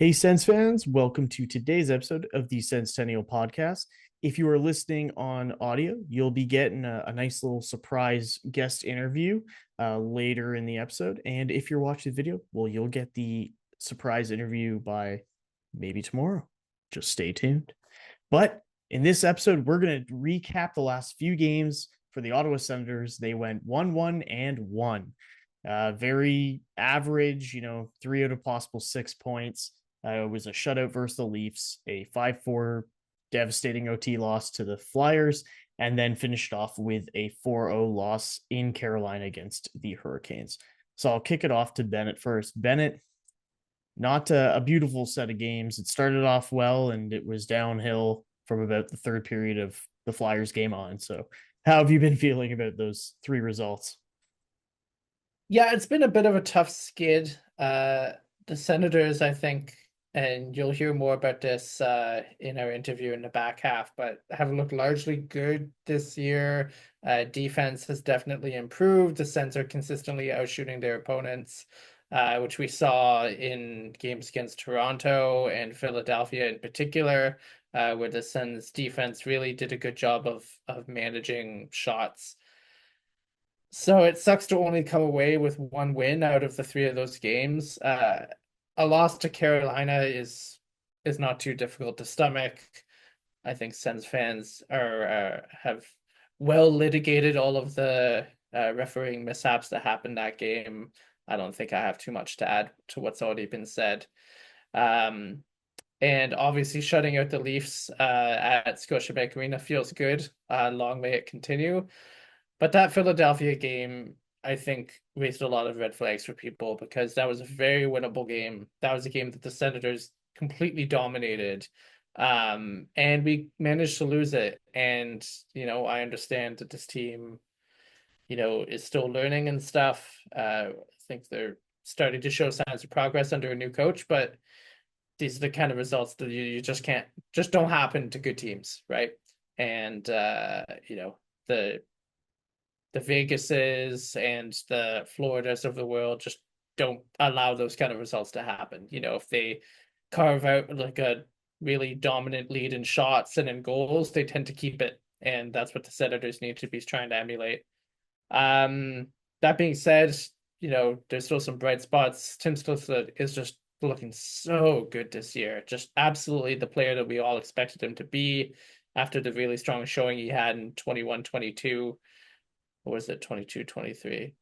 Hey, Sens fans, welcome to today's episode of the Senstennial Podcast. If you are listening on audio, you'll be getting a nice little surprise guest interview later in the episode. And if you're watching the video, well, you'll get the surprise interview by maybe tomorrow. Just stay tuned. But in this episode, we're going to recap the last few games for the Ottawa Senators. They went 1-1 and 1. Very average, 3 out of possible 6 points. It was a shutout versus the Leafs, a 5-4 devastating OT loss to the Flyers, and then finished off with a 4-0 loss in Carolina against the Hurricanes. So I'll kick it off to Bennett first. Bennett, not a beautiful set of games. It started off well, and it was downhill from about the third period of the Flyers game on. So how have you been feeling about those three results? Yeah, it's been a bit of a tough skid. The Senators, I think, and you'll hear more about this in our interview in the back half, but have looked largely good this year. Defense has definitely improved. The Sens are consistently outshooting their opponents, which we saw in games against Toronto and Philadelphia in particular, where the Sens defense really did a good job of managing shots. So it sucks to only come away with one win out of the three of those games. A loss to Carolina is not too difficult to stomach. I think Sens fans are have well litigated all of the refereeing mishaps that happened that game. I don't think I have too much to add to what's already been said. Um, and obviously shutting out the Leafs at Scotiabank Arena feels good. Long may it continue. But that Philadelphia game, I think, raised a lot of red flags for people because that was a very winnable game. That was a game that the Senators completely dominated. And we managed to lose it. And, I understand that this team, is still learning and stuff. I think they're starting to show signs of progress under a new coach, but these are the kind of results that you just don't happen to good teams, right? And the Vegases and the Floridas of the world just don't allow those kind of results to happen. If they carve out like a really dominant lead in shots and in goals, they tend to keep it. And that's what the Senators need to be trying to emulate. Um, that being said, there's still some bright spots. Tim Stützle is just looking so good this year. Just absolutely the player that we all expected him to be after the really strong showing he had in 21-22. Or was it 22-23? It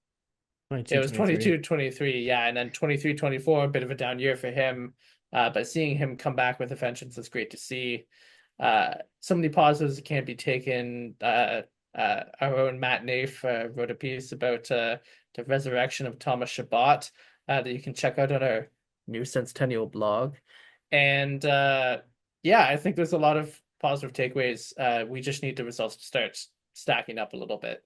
22 was 23. 22-23, yeah, and then 23-24, a bit of a down year for him. But seeing him come back with a vengeance is great to see. Some of the positives can't be taken. Our own Matt Naif wrote a piece about the resurrection of Thomas Shabbat that you can check out on our new Senstennial blog. And yeah, I think there's a lot of positive takeaways. We just need the results to start stacking up a little bit.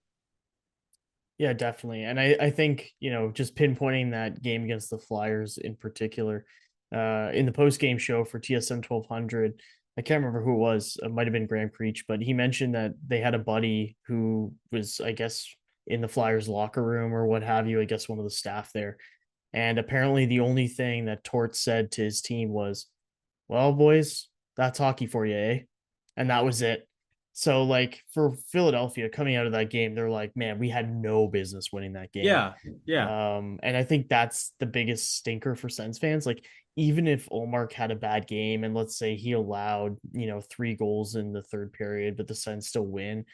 Yeah, definitely. And I think, just pinpointing that game against the Flyers in particular, in the post game show for TSN 1200, I can't remember who it was. It might have been Graham Creech, but he mentioned that they had a buddy who was, I guess, in the Flyers locker room or what have you, I guess one of the staff there. And apparently the only thing that Torts said to his team was, well, boys, that's hockey for you, eh? And that was it. So, like, for Philadelphia coming out of that game, they're like, man, we had no business winning that game. Yeah, yeah. And I think that's the biggest stinker for Sens fans. Like, even if Olmark had a bad game and let's say he allowed, 3 goals in the third period, but the Sens still win,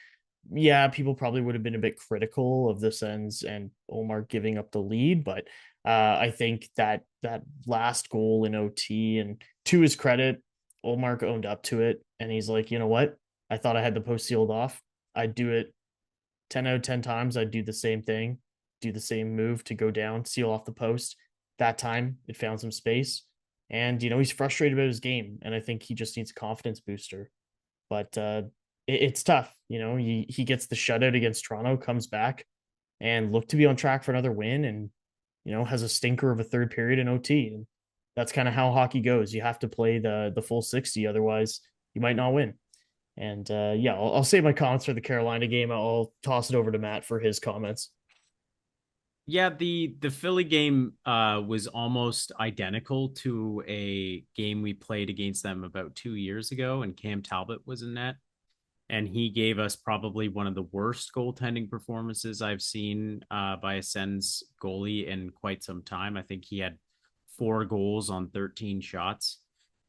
yeah, people probably would have been a bit critical of the Sens and Olmark giving up the lead. But I think that last goal in OT, and to his credit, Olmark owned up to it. And he's like, you know what? I thought I had the post sealed off. I'd do it 10 out of 10 times. I'd do the same thing, do the same move to go down, seal off the post. That time it found some space. And, he's frustrated about his game. And I think he just needs a confidence booster. But it's tough. He gets the shutout against Toronto, comes back and looked to be on track for another win and, has a stinker of a third period in OT. And that's kind of how hockey goes. You have to play the full 60. Otherwise, you might not win. And yeah, I'll save my comments for the Carolina game. I'll toss it over to Matt for his comments. Yeah, the Philly game was almost identical to a game we played against them about 2 years ago, and Cam Talbot was in net, and he gave us probably one of the worst goaltending performances I've seen by a Sens goalie in quite some time. I think he had 4 goals on 13 shots.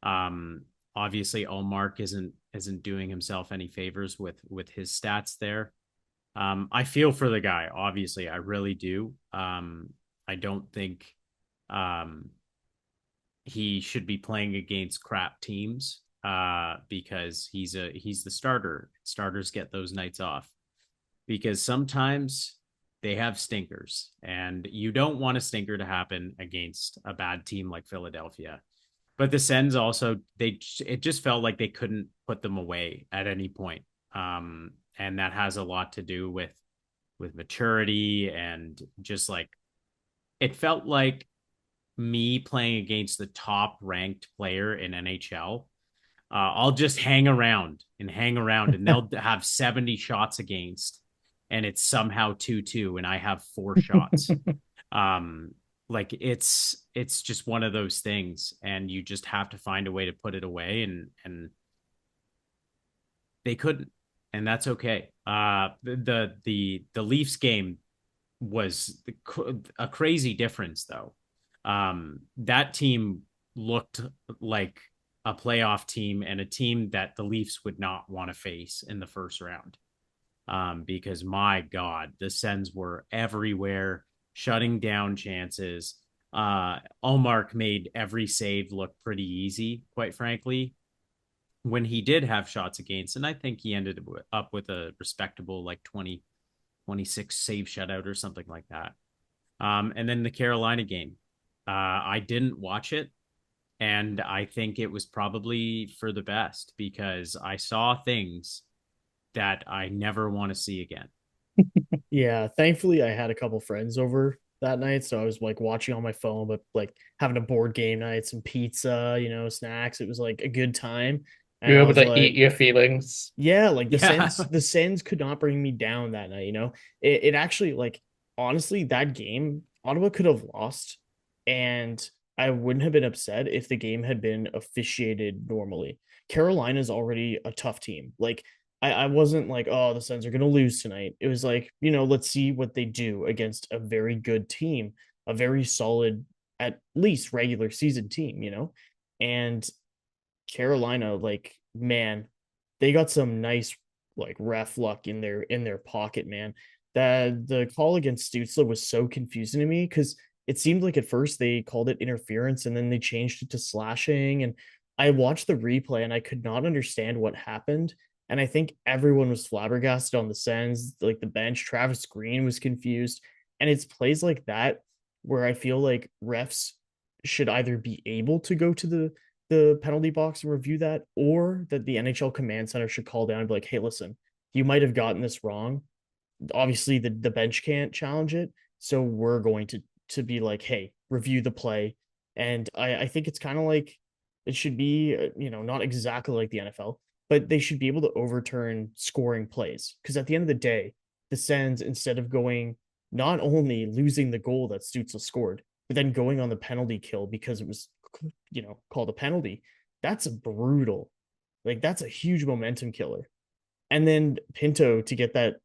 Obviously, Allmark isn't doing himself any favors with his stats there. I feel for the guy. Obviously, I really do. I don't think um, he should be playing against crap teams because he's the starter. Starters get those nights off because sometimes they have stinkers, and you don't want a stinker to happen against a bad team like Philadelphia. But the Sens also it just felt like they couldn't put them away at any point. And that has a lot to do with maturity and just like it felt like me playing against the top ranked player in NHL. I'll just hang around, and they'll have 70 shots against, and it's somehow 2-2, and I have 4 shots. Um, like it's just one of those things, and you just have to find a way to put it away, and they couldn't, and that's okay. The Leafs game was a crazy difference, though. That team looked like a playoff team and a team that the Leafs would not want to face in the first round. Because my God, the Sens were everywhere, shutting down chances. Allmark made every save look pretty easy, quite frankly, when he did have shots against. And I think he ended up with a respectable like 26 save shutout or something like that. And then the Carolina game. I didn't watch it. And I think it was probably for the best because I saw things that I never want to see again. Yeah, thankfully I had a couple friends over that night, so I was like watching on my phone, but like having a board game night, some pizza, snacks. It was like a good time, and You're I able was to eat like, your feelings. yeah, like the Yeah. Sens, the Sens could not bring me down that night. It actually like honestly that game Ottawa could have lost, and I wouldn't have been upset if the game had been officiated normally. Carolina's already a tough team. Like I wasn't like, oh, the Sens are gonna lose tonight. It was like, let's see what they do against a very good team, a very solid, at least regular season team. And Carolina, like, man, they got some nice like ref luck in their pocket, man. That the call against Stutzla was so confusing to me because it seemed like at first they called it interference and then they changed it to slashing. And I watched the replay and I could not understand what happened. And I think everyone was flabbergasted on the Sens, like the bench. Travis Green was confused. And it's plays like that where I feel like refs should either be able to go to the penalty box and review that, or that the NHL command center should call down and be like, hey, listen, you might have gotten this wrong. Obviously, the bench can't challenge it. So we're going to be like, hey, review the play. And I think it's kind of like it should be, not exactly like the NFL, but they should be able to overturn scoring plays. Because at the end of the day, the Sens, instead of going, not only losing the goal that Stützle scored, but then going on the penalty kill because it was called a penalty. That's brutal. Like that's a huge momentum killer. And then Pinto to get that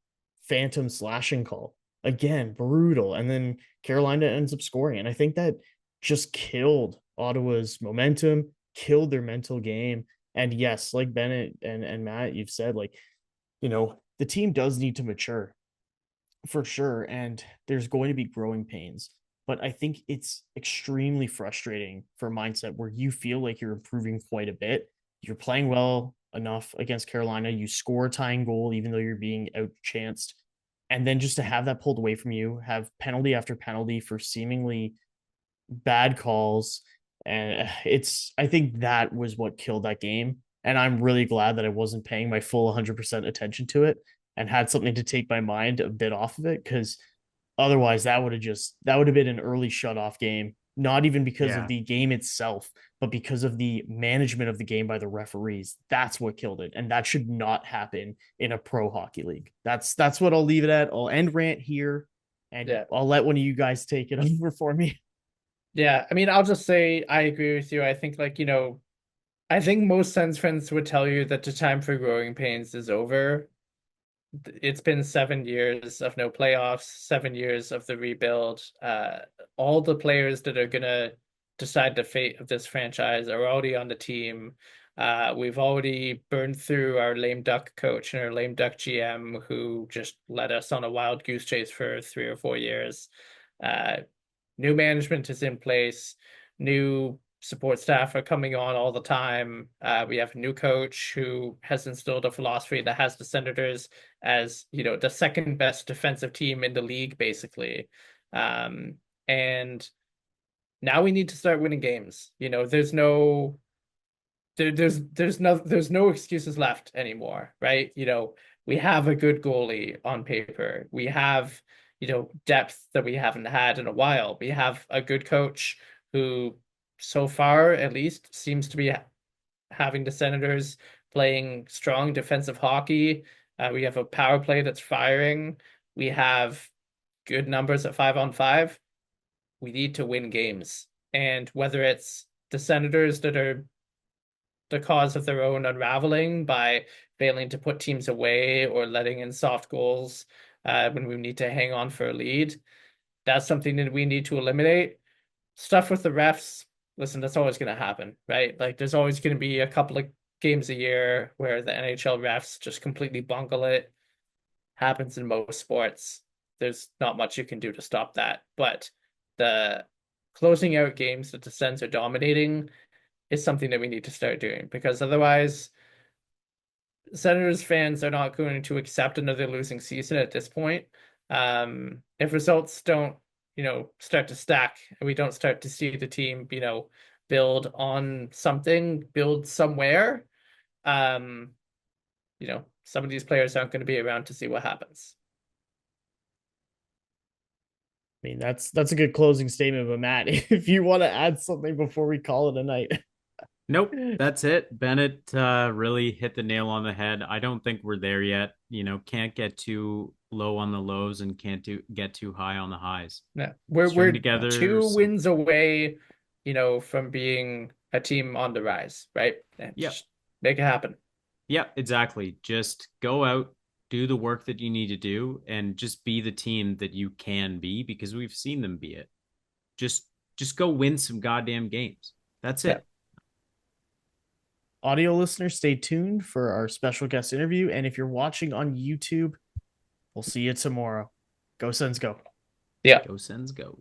phantom slashing call. Again, brutal. And then Carolina ends up scoring. And I think that just killed Ottawa's momentum, killed their mental game. And yes, like Bennett and Matt, you've said, like, the team does need to mature for sure. And there's going to be growing pains. But I think it's extremely frustrating for a mindset where you feel like you're improving quite a bit. You're playing well enough against Carolina. You score a tying goal, even though you're being outchanced. And then just to have that pulled away from you, have penalty after penalty for seemingly bad calls. And I think that was what killed that game. And I'm really glad that I wasn't paying my full 100% attention to it and had something to take my mind a bit off of it. Because otherwise, that would have been an early shut off game, not even because of Yeah. the game itself, but because of the management of the game by the referees. That's what killed it. And that should not happen in a pro hockey league. That's what I'll leave it at. I'll end rant here. And Yeah. I'll let one of you guys take it over for me. Yeah. I mean, I'll just say I agree with you. I think like, I think most Sens fans would tell you that the time for growing pains is over. It's been 7 years of no playoffs, 7 years of the rebuild. All the players that are gonna decide the fate of this franchise are already on the team. We've already burned through our lame duck coach and our lame duck GM who just led us on a wild goose chase for 3 or 4 years. Uh, New management is in place, new support staff are coming on all the time. We have a new coach who has instilled a philosophy that has the Senators as, the second best defensive team in the league, basically. And now we need to start winning games. There's no excuses left anymore, right? We have a good goalie on paper. We have, depth that we haven't had in a while. We have a good coach who, so far at least, seems to be having the Senators playing strong defensive hockey. We have a power play that's firing. We have good numbers at 5-on-5. We need to win games. And whether it's the Senators that are the cause of their own unraveling by failing to put teams away or letting in soft goals when we need to hang on for a lead. That's something that we need to eliminate. Stuff with the refs, listen, that's always going to happen, right? Like there's always going to be a couple of games a year where the NHL refs just completely bungle it. Happens in most sports. There's not much you can do to stop that. But the closing out games that the Sens are dominating is something that we need to start doing because otherwise Senators fans are not going to accept another losing season at this point. If results don't, start to stack and we don't start to see the team, build on something, build somewhere, some of these players aren't going to be around to see what happens. I mean, that's a good closing statement, but Matt, if you want to add something before we call it a night. Nope, that's it. Bennett really hit the nail on the head. I don't think we're there yet. Can't get too low on the lows and can't get too high on the highs. Yeah, we're String we're together two wins away, from being a team on the rise, right? And Yep. just make it happen. Yeah, exactly. Just go out, do the work that you need to do, and just be the team that you can be because we've seen them be it. Just go win some goddamn games. That's Yeah. it. Audio listeners, stay tuned for our special guest interview. And if you're watching on YouTube, we'll see you tomorrow. Go Sens, go. Yeah. Go Sens, go.